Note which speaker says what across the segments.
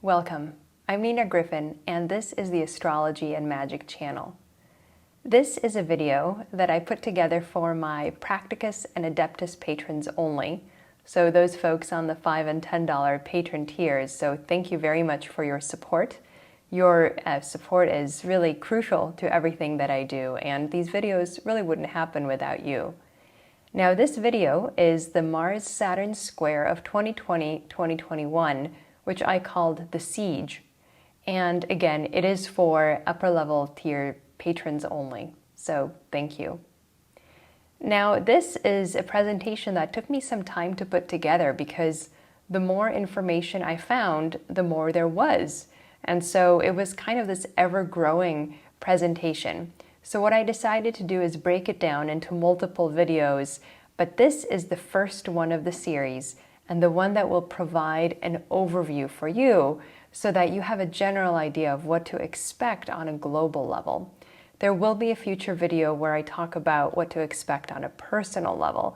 Speaker 1: Welcome. I'm Nina Griffin, and this is the Astrology and Magic channel. This is a video that I put together for my Practicus and Adeptus patrons only, so those folks on the $5 and $10 patron tiers, so thank you very much for your support. Your support is really crucial to everything that I do, and these videos really wouldn't happen without you. Now, this video is the Mars-Saturn square of 2020-2021, which I called the Siege. And again, it is for upper level tier patrons only, so thank you. Now, this is a presentation that took me some time to put together because the more information I found, the more there was. And so it was kind of this ever-growing presentation. So what I decided to do is break it down into multiple videos, but this is the first one of the series and the one that will provide an overview for you so that you have a general idea of what to expect on a global level. There will be a future video where I talk about what to expect on a personal level,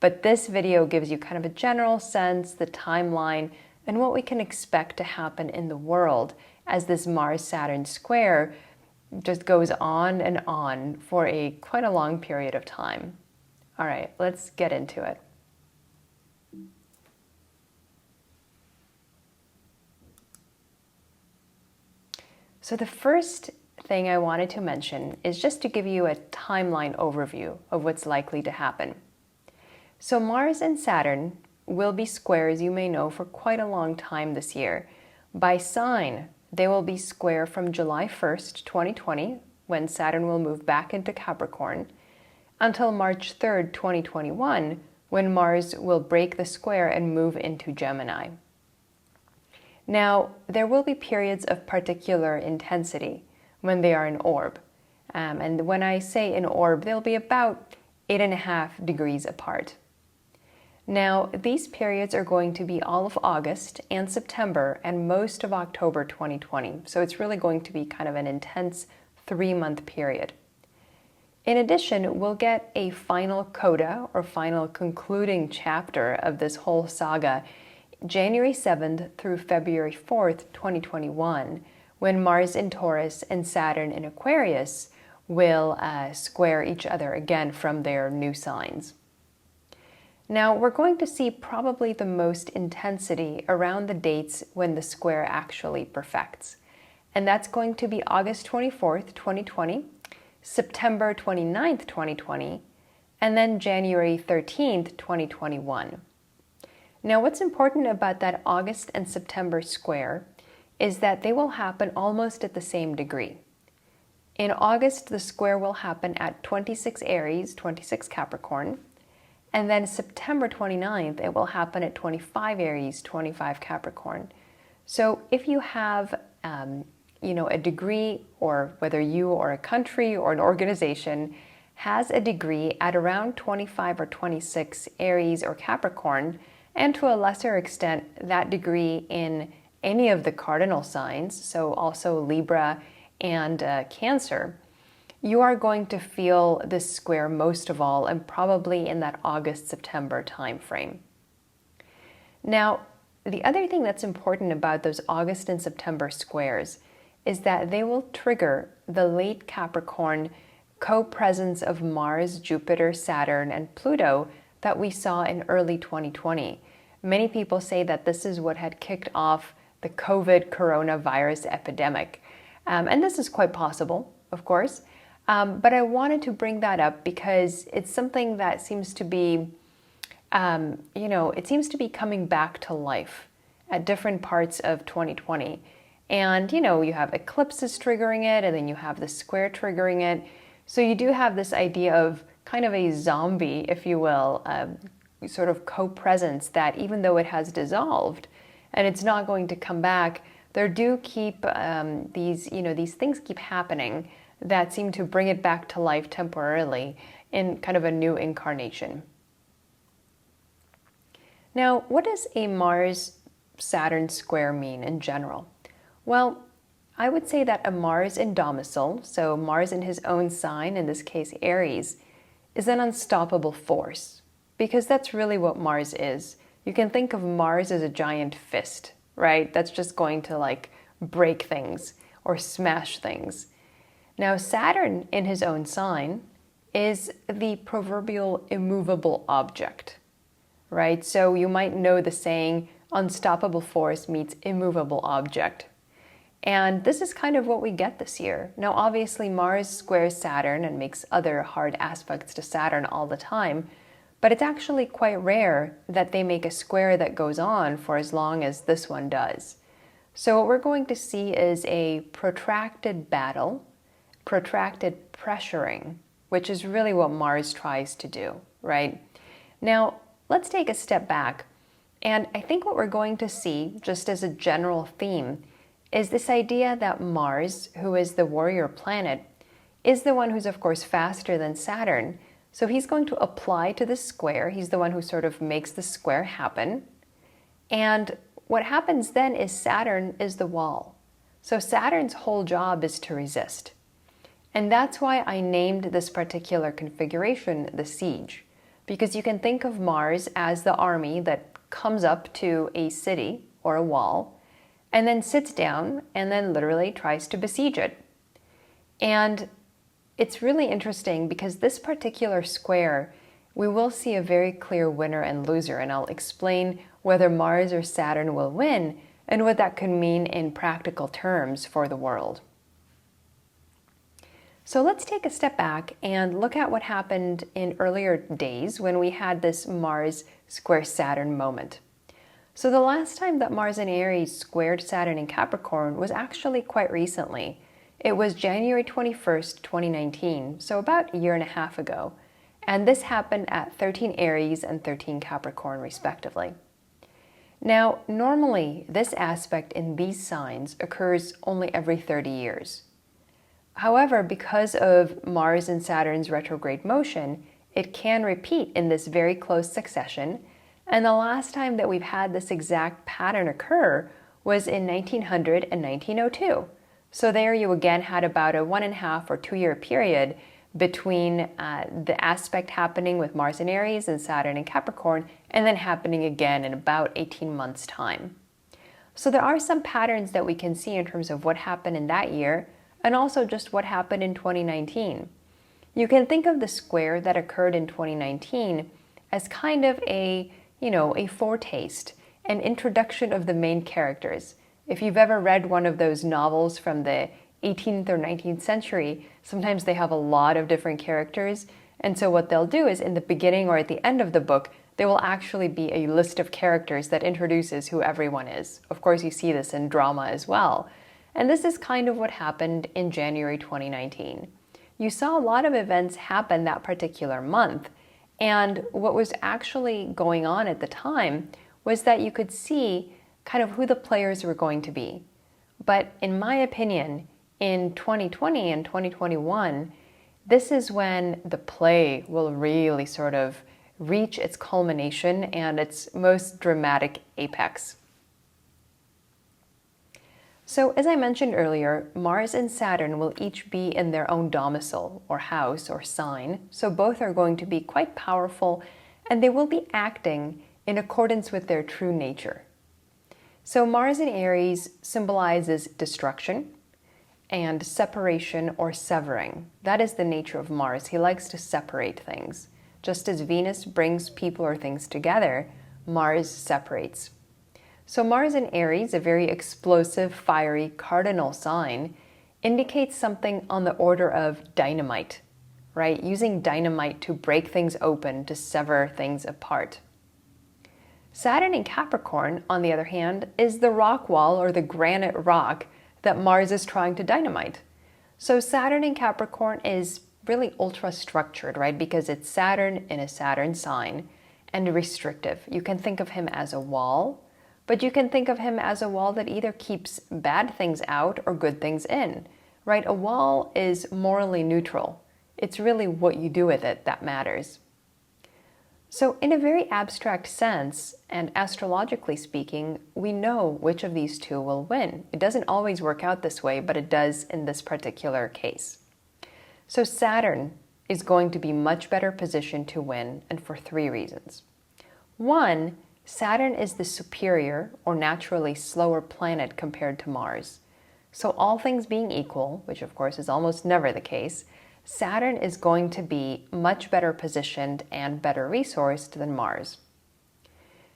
Speaker 1: but this video gives you kind of a general sense, the timeline, and what we can expect to happen in the world as this Mars-Saturn square just goes on and on for quite a long period of time. All right, let's get into it. So the first thing I wanted to mention is just to give you a timeline overview of what's likely to happen. So Mars and Saturn will be square, as you may know, for quite a long time this year. By sign, they will be square from July 1st, 2020, when Saturn will move back into Capricorn, until March 3rd, 2021, when Mars will break the square and move into Gemini. Now, there will be periods of particular intensity when they are in orb. And when I say in orb, they'll be about 8.5 degrees apart. Now, these periods are going to be all of August and September and most of October 2020. So it's really going to be kind of an intense 3-month period. In addition, we'll get a final coda or final concluding chapter of this whole saga January 7th through February 4th, 2021, when Mars in Taurus and Saturn in Aquarius will square each other again from their new signs. Now, we're going to see probably the most intensity around the dates when the square actually perfects. And that's going to be August 24th, 2020, September 29th, 2020, and then January 13th, 2021. Now, what's important about that August and September square is that they will happen almost at the same degree. In August, the square will happen at 26 Aries, 26 Capricorn, and then September 29th, it will happen at 25 Aries, 25 Capricorn. So if you have, a degree, or whether you or a country or an organization has a degree at around 25 or 26 Aries or Capricorn, and to a lesser extent, that degree in any of the cardinal signs, so also Libra and Cancer, you are going to feel this square most of all, and probably in that August-September timeframe. Now, the other thing that's important about those August and September squares is that they will trigger the late Capricorn co-presence of Mars, Jupiter, Saturn, and Pluto that we saw in early 2020. Many people say that this is what had kicked off the COVID coronavirus epidemic. And this is quite possible, of course. But I wanted to bring that up because it's something that seems to be, it seems to be coming back to life at different parts of 2020. And, you have eclipses triggering it, and then you have the square triggering it. So you do have this idea of kind of a zombie, if you will, sort of co-presence that even though it has dissolved and it's not going to come back, there do keep these things keep happening that seem to bring it back to life temporarily in kind of a new incarnation. Now, what does a Mars-Saturn square mean in general? Well, I would say that a Mars in domicile, so Mars in his own sign, in this case Aries, is an unstoppable force, because that's really what Mars is. You can think of Mars as a giant fist, right? That's just going to like break things or smash things. Now, Saturn in his own sign is the proverbial immovable object, right? So you might know the saying, unstoppable force meets immovable object. And this is kind of what we get this year. Now, obviously, Mars squares Saturn and makes other hard aspects to Saturn all the time, but it's actually quite rare that they make a square that goes on for as long as this one does. So what we're going to see is a protracted battle, protracted pressuring, which is really what Mars tries to do, right? Now, let's take a step back. And I think what we're going to see, just as a general theme, is this idea that Mars, who is the warrior planet, is the one who's of course faster than Saturn. So he's going to apply to the square. He's the one who sort of makes the square happen. And what happens then is Saturn is the wall. So Saturn's whole job is to resist. And that's why I named this particular configuration the siege, because you can think of Mars as the army that comes up to a city or a wall and then sits down and then literally tries to besiege it. And it's really interesting because this particular square, we will see a very clear winner and loser, and I'll explain whether Mars or Saturn will win and what that could mean in practical terms for the world. So let's take a step back and look at what happened in earlier days when we had this Mars square Saturn moment. So the last time that Mars in Aries squared Saturn in Capricorn was actually quite recently. It was January 21st, 2019, so about a year and a half ago. And this happened at 13 Aries and 13 Capricorn, respectively. Now, normally, this aspect in these signs occurs only every 30 years. However, because of Mars and Saturn's retrograde motion, it can repeat in this very close succession. And the last time that we've had this exact pattern occur was in 1900 and 1902. So there you again had about a 1.5 or 2 year period between the aspect happening with Mars in Aries and Saturn in Capricorn, and then happening again in about 18 months' time. So there are some patterns that we can see in terms of what happened in that year, and also just what happened in 2019. You can think of the square that occurred in 2019 as kind of a foretaste, an introduction of the main characters. If you've ever read one of those novels from the 18th or 19th century, sometimes they have a lot of different characters. And so what they'll do is in the beginning or at the end of the book, there will actually be a list of characters that introduces who everyone is. Of course, you see this in drama as well. And this is kind of what happened in January 2019. You saw a lot of events happen that particular month. And what was actually going on at the time was that you could see kind of who the players were going to be. But in my opinion, in 2020 and 2021, this is when the play will really sort of reach its culmination and its most dramatic apex. So as I mentioned earlier, Mars and Saturn will each be in their own domicile or house or sign, so both are going to be quite powerful and they will be acting in accordance with their true nature. So Mars in Aries symbolizes destruction and separation or severing. That is the nature of Mars. He likes to separate things. Just as Venus brings people or things together, Mars separates. So Mars in Aries, a very explosive, fiery cardinal sign, indicates something on the order of dynamite, right? Using dynamite to break things open, to sever things apart. Saturn in Capricorn, on the other hand, is the rock wall or the granite rock that Mars is trying to dynamite. So Saturn in Capricorn is really ultra-structured, right? Because it's Saturn in a Saturn sign and restrictive. You can think of him as a wall, but you can think of him as a wall that either keeps bad things out or good things in, right? A wall is morally neutral. It's really what you do with it that matters. So in a very abstract sense, and astrologically speaking, we know which of these two will win. It doesn't always work out this way, but it does in this particular case. So Saturn is going to be much better positioned to win, and for 3 reasons. One, Saturn is the superior or naturally slower planet compared to Mars. So all things being equal, which of course is almost never the case, Saturn is going to be much better positioned and better resourced than Mars.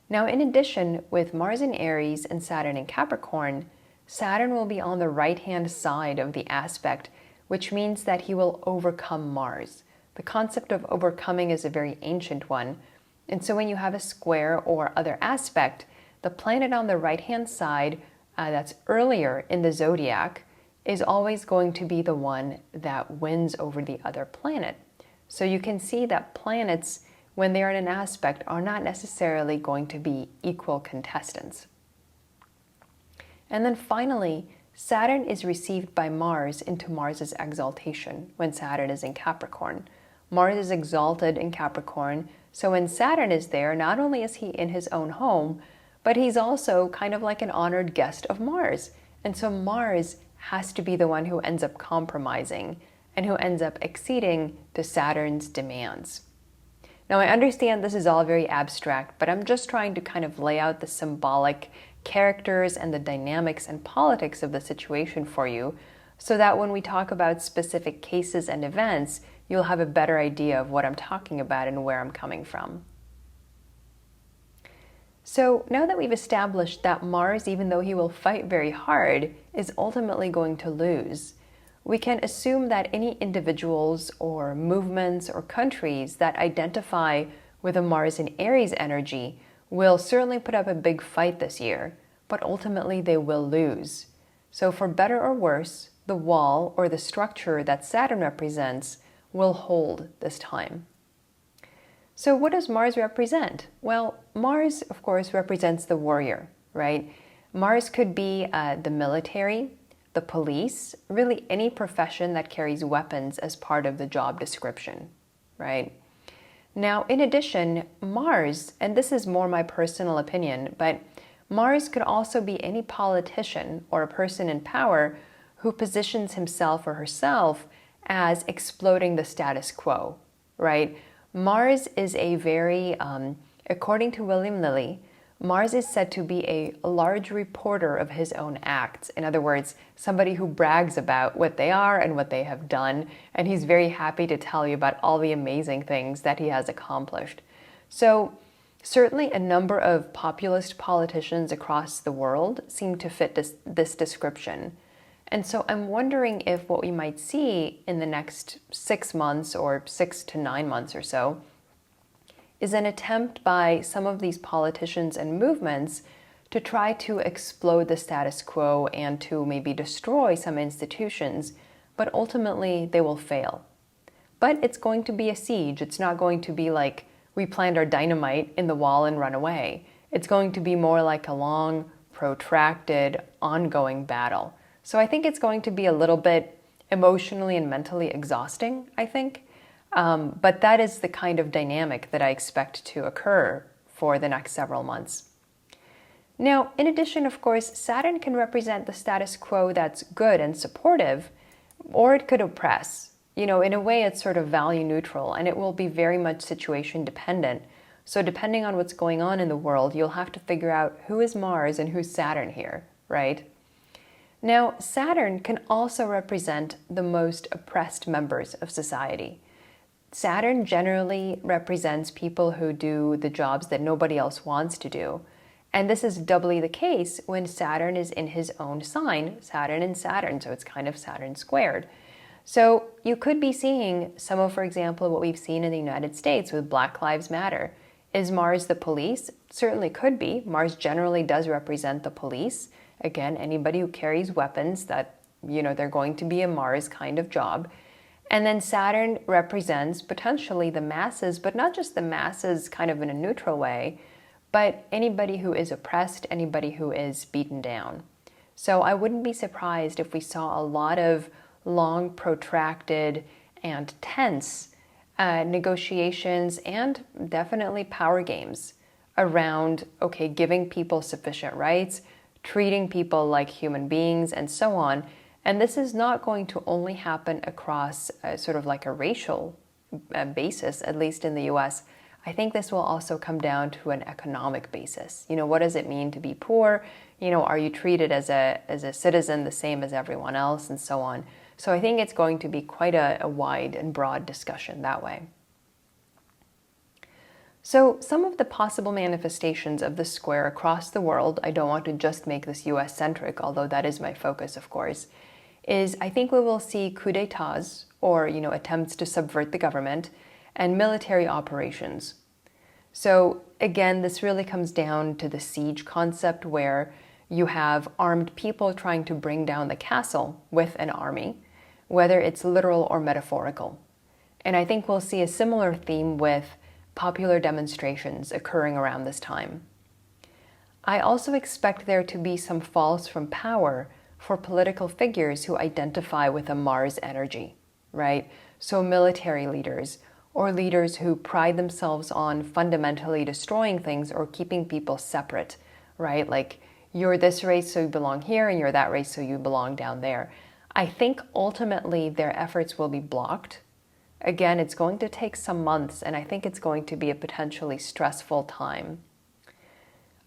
Speaker 1: Now, in addition, with Mars in Aries and Saturn in Capricorn, Saturn will be on the right-hand side of the aspect, which means that he will overcome Mars. The concept of overcoming is a very ancient one, and so when you have a square or other aspect, the planet on the right-hand side that's earlier in the zodiac is always going to be the one that wins over the other planet. So you can see that planets, when they are in an aspect, are not necessarily going to be equal contestants. And then finally, Saturn is received by Mars into Mars's exaltation when Saturn is in Capricorn. Mars is exalted in Capricorn, so when Saturn is there, not only is he in his own home, but he's also kind of like an honored guest of Mars. And so Mars has to be the one who ends up compromising and who ends up acceding to Saturn's demands. Now, I understand this is all very abstract, but I'm just trying to kind of lay out the symbolic characters and the dynamics and politics of the situation for you, so that when we talk about specific cases and events, you'll have a better idea of what I'm talking about and where I'm coming from. So now that we've established that Mars, even though he will fight very hard, is ultimately going to lose, we can assume that any individuals or movements or countries that identify with a Mars in Aries energy will certainly put up a big fight this year, but ultimately they will lose. So for better or worse, the wall or the structure that Saturn represents will hold this time. So what does Mars represent? Well, Mars, of course, represents the warrior, right? Mars could be the military, the police, really any profession that carries weapons as part of the job description, right? Now, in addition, Mars, and this is more my personal opinion, but Mars could also be any politician or a person in power who positions himself or herself as exploding the status quo, right? Mars is a very, according to William Lilly, Mars is said to be a large reporter of his own acts. In other words, somebody who brags about what they are and what they have done, and he's very happy to tell you about all the amazing things that he has accomplished. So certainly a number of populist politicians across the world seem to fit this description. And so I'm wondering if what we might see in the next 6 months or 6 to 9 months or so is an attempt by some of these politicians and movements to try to explode the status quo and to maybe destroy some institutions, but ultimately they will fail. But it's going to be a siege. It's not going to be like we planted our dynamite in the wall and run away. It's going to be more like a long, protracted, ongoing battle. So I think it's going to be a little bit emotionally and mentally exhausting, I think. But that is the kind of dynamic that I expect to occur for the next several months. Now, in addition, of course, Saturn can represent the status quo that's good and supportive, or it could oppress. You know, in a way, it's sort of value neutral, and it will be very much situation dependent. So depending on what's going on in the world, you'll have to figure out who is Mars and who's Saturn here, right? Now, Saturn can also represent the most oppressed members of society. Saturn generally represents people who do the jobs that nobody else wants to do. And this is doubly the case when Saturn is in his own sign, Saturn and Saturn, so it's kind of Saturn squared. So you could be seeing some of, for example, what we've seen in the United States with Black Lives Matter. Is Mars the police? Certainly could be. Mars generally does represent the police. Again, anybody who carries weapons, that, you know, they're going to be a Mars kind of job. And then Saturn represents potentially the masses, but not just the masses kind of in a neutral way, but anybody who is oppressed, anybody who is beaten down. So I wouldn't be surprised if we saw a lot of long, protracted, and tense negotiations and definitely power games around, okay, giving people sufficient rights, treating people like human beings, and so on. And this is not going to only happen across sort of like a racial basis, at least in the US. I think this will also come down to an economic basis. What does it mean to be poor? Are you treated as a citizen the same as everyone else, and so on. So I think it's going to be quite a wide and broad discussion that way. So some of the possible manifestations of the square across the world, I don't want to just make this US-centric, although that is my focus, of course, is I think we will see coups d'etats, or attempts to subvert the government, and military operations. So again, this really comes down to the siege concept, where you have armed people trying to bring down the castle with an army, whether it's literal or metaphorical. And I think we'll see a similar theme with popular demonstrations occurring around this time. I also expect there to be some falls from power for political figures who identify with a Mars energy, right? So military leaders, or leaders who pride themselves on fundamentally destroying things or keeping people separate, right? Like, you're this race, so you belong here, and you're that race, so you belong down there. I think ultimately their efforts will be blocked. Again, it's going to take some months, and I think it's going to be a potentially stressful time.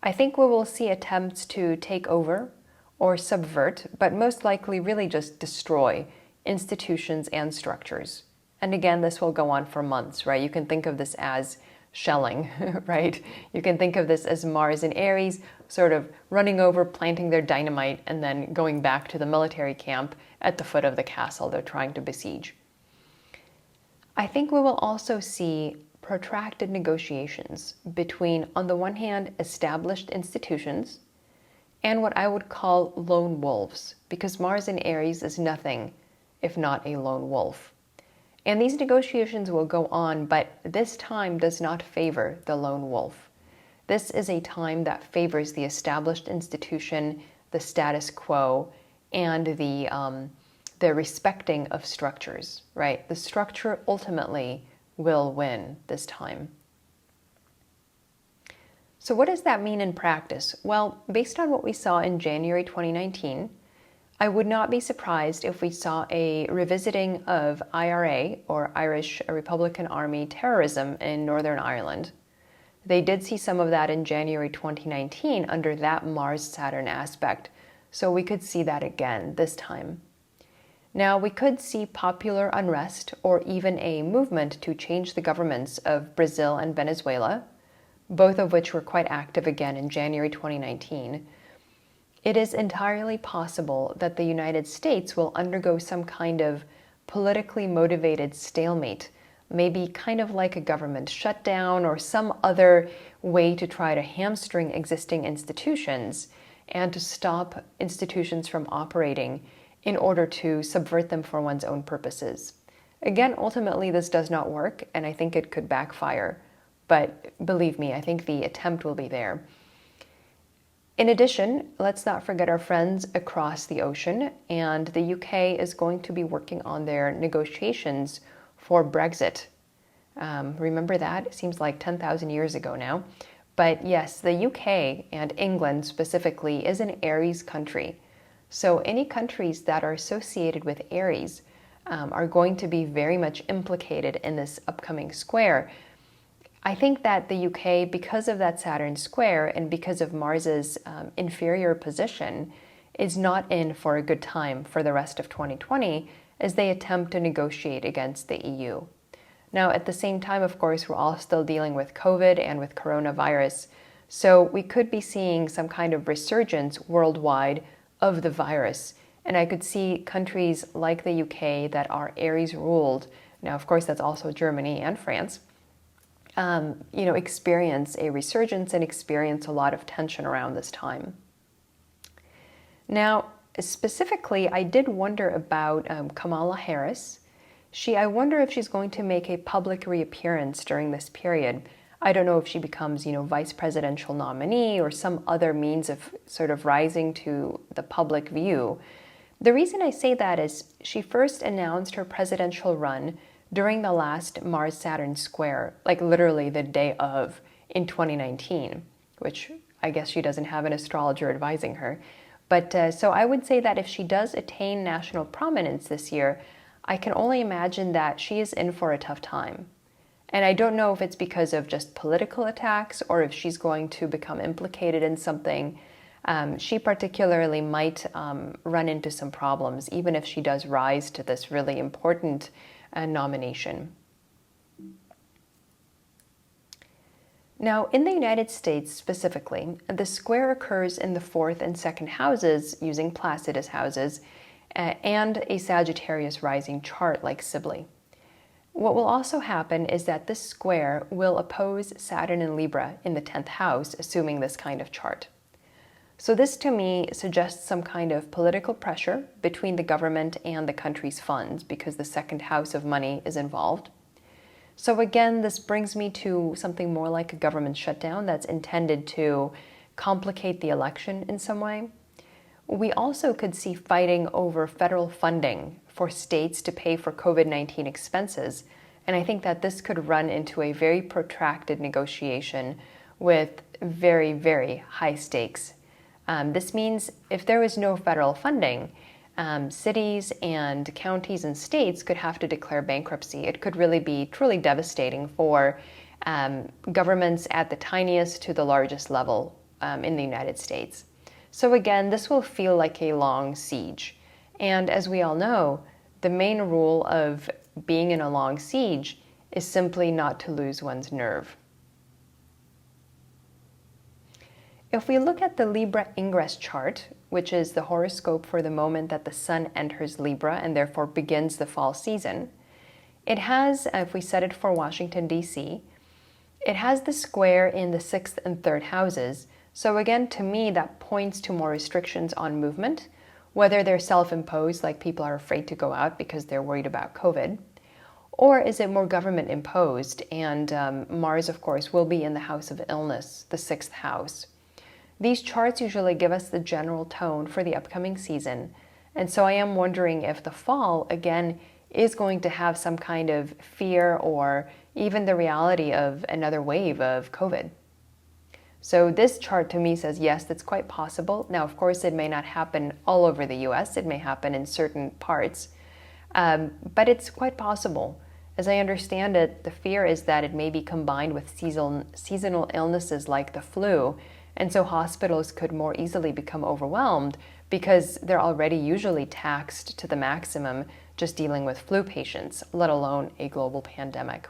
Speaker 1: I think we will see attempts to take over or subvert, but most likely really just destroy institutions and structures. And again, this will go on for months, right? You can think of this as shelling, right? You can think of this as Mars and Aries sort of running over, planting their dynamite, and then going back to the military camp at the foot of the castle they're trying to besiege. I think we will also see protracted negotiations between, on the one hand, established institutions and what I would call lone wolves, because Mars in Aries is nothing if not a lone wolf. And these negotiations will go on, but this time does not favor the lone wolf. This is a time that favors the established institution, the status quo, and the respecting of structures, right? The structure ultimately will win this time. So what does that mean in practice? Well, based on what we saw in January 2019, I would not be surprised if we saw a revisiting of IRA, or Irish Republican Army terrorism in Northern Ireland. They did see some of that in January 2019 under that Mars-Saturn aspect, so we could see that again this time. Now, we could see popular unrest or even a movement to change the governments of Brazil and Venezuela, both of which were quite active again in January 2019. It is entirely possible that the United States will undergo some kind of politically motivated stalemate, maybe kind of like a government shutdown or some other way to try to hamstring existing institutions and to stop institutions from operating in order to subvert them for one's own purposes. Again, ultimately, this does not work, and I think it could backfire. But believe me, I think the attempt will be there. In addition, let's not forget our friends across the ocean, and the UK is going to be working on their negotiations for Brexit. Remember that? It seems like 10,000 years ago now. But yes, the UK, and England specifically, is an Aries country. So any countries that are associated with Aries are going to be very much implicated in this upcoming square. I think that the UK, because of that Saturn square and because of Mars's inferior position, is not in for a good time for the rest of 2020 as they attempt to negotiate against the EU. Now, at the same time, of course, we're all still dealing with COVID and with coronavirus, so we could be seeing some kind of resurgence worldwide of the virus. And I could see countries like the UK that are Aries ruled, now of course that's also Germany and France, experience a resurgence and experience a lot of tension around this time. Now, specifically, I did wonder about Kamala Harris. I wonder if she's going to make a public reappearance during this period. I don't know if she becomes, vice presidential nominee or some other means of sort of rising to the public view. The reason I say that is she first announced her presidential run during the last Mars-Saturn square, like literally the day of, in 2019, which I guess she doesn't have an astrologer advising her. But so I would say that if she does attain national prominence this year, I can only imagine that she is in for a tough time. And I don't know if it's because of just political attacks or if she's going to become implicated in something. She particularly might run into some problems, even if she does rise to this really important nomination. Now, in the United States specifically, the square occurs in the 4th and 2nd houses using Placidus houses and a Sagittarius rising chart like Sibley. What will also happen is that this square will oppose Saturn in Libra in the 10th house, assuming this kind of chart. So this to me suggests some kind of political pressure between the government and the country's funds because the 2nd house of money is involved. So again, this brings me to something more like a government shutdown that's intended to complicate the election in some way. We also could see fighting over federal funding for states to pay for COVID-19 expenses, and I think that this could run into a very protracted negotiation with very, very high stakes. This means if there was no federal funding, cities and counties and states could have to declare bankruptcy. It could really be truly devastating for governments at the tiniest to the largest level in the United States. So again, this will feel like a long siege. And as we all know, the main rule of being in a long siege is simply not to lose one's nerve. If we look at the Libra ingress chart, which is the horoscope for the moment that the sun enters Libra and therefore begins the fall season, it has, if we set it for Washington, D.C., it has the square in the 6th and 3rd houses. So again, to me, that points to more restrictions on movement, whether they're self-imposed, like people are afraid to go out because they're worried about COVID, or is it more government imposed? And Mars, of course, will be in the house of illness, the 6th house. These charts usually give us the general tone for the upcoming season. And so I am wondering if the fall, again, is going to have some kind of fear or even the reality of another wave of COVID. So this chart to me says, yes, that's quite possible. Now, of course, it may not happen all over the US. It may happen in certain parts, but it's quite possible. As I understand it, the fear is that it may be combined with seasonal illnesses like the flu, and so hospitals could more easily become overwhelmed because they're already usually taxed to the maximum just dealing with flu patients, let alone a global pandemic.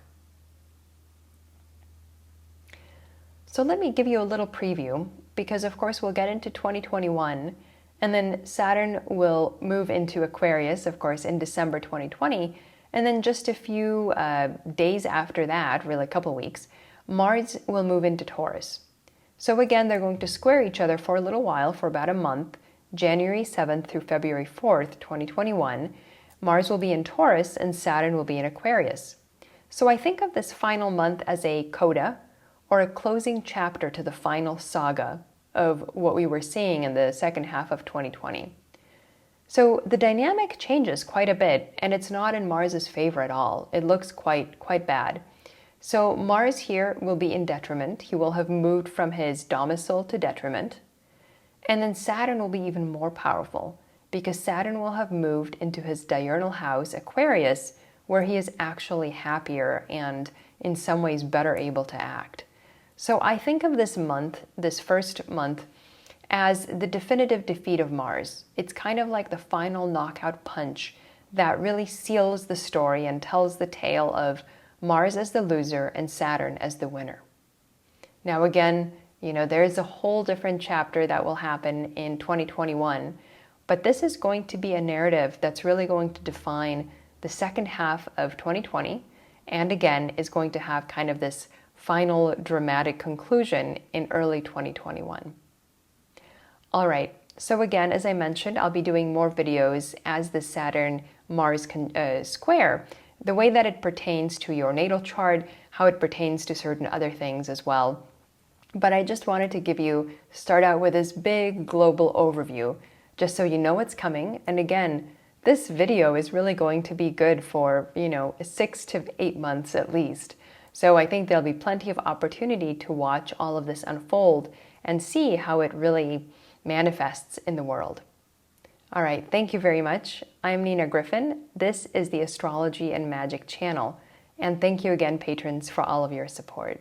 Speaker 1: So let me give you a little preview because, of course, we'll get into 2021, and then Saturn will move into Aquarius, of course, in December 2020, and then just a few days after that, really a couple weeks, Mars will move into Taurus. So again, they're going to square each other for a little while, for about a month, January 7th through February 4th, 2021. Mars will be in Taurus and Saturn will be in Aquarius. So I think of this final month as a coda, or a closing chapter to the final saga of what we were seeing in the second half of 2020. So the dynamic changes quite a bit, and it's not in Mars's favor at all. It looks quite bad. So Mars here will be in detriment. He will have moved from his domicile to detriment. And then Saturn will be even more powerful because Saturn will have moved into his diurnal house, Aquarius, where he is actually happier and in some ways better able to act. So I think of this month, this first month, as the definitive defeat of Mars. It's kind of like the final knockout punch that really seals the story and tells the tale of Mars as the loser and Saturn as the winner. Now again, there's a whole different chapter that will happen in 2021, but this is going to be a narrative that's really going to define the second half of 2020, and again, is going to have kind of this final dramatic conclusion in early 2021. All right, so again, as I mentioned, I'll be doing more videos as the Saturn-Mars square, the way that it pertains to your natal chart, how it pertains to certain other things as well. But I just wanted to start out with this big global overview, just so you know what's coming. And again, this video is really going to be good for, 6 to 8 months at least. So I think there'll be plenty of opportunity to watch all of this unfold and see how it really manifests in the world. All right, thank you very much. I'm Nina Griffin. This is the Astrology and Magic channel. And thank you again, patrons, for all of your support.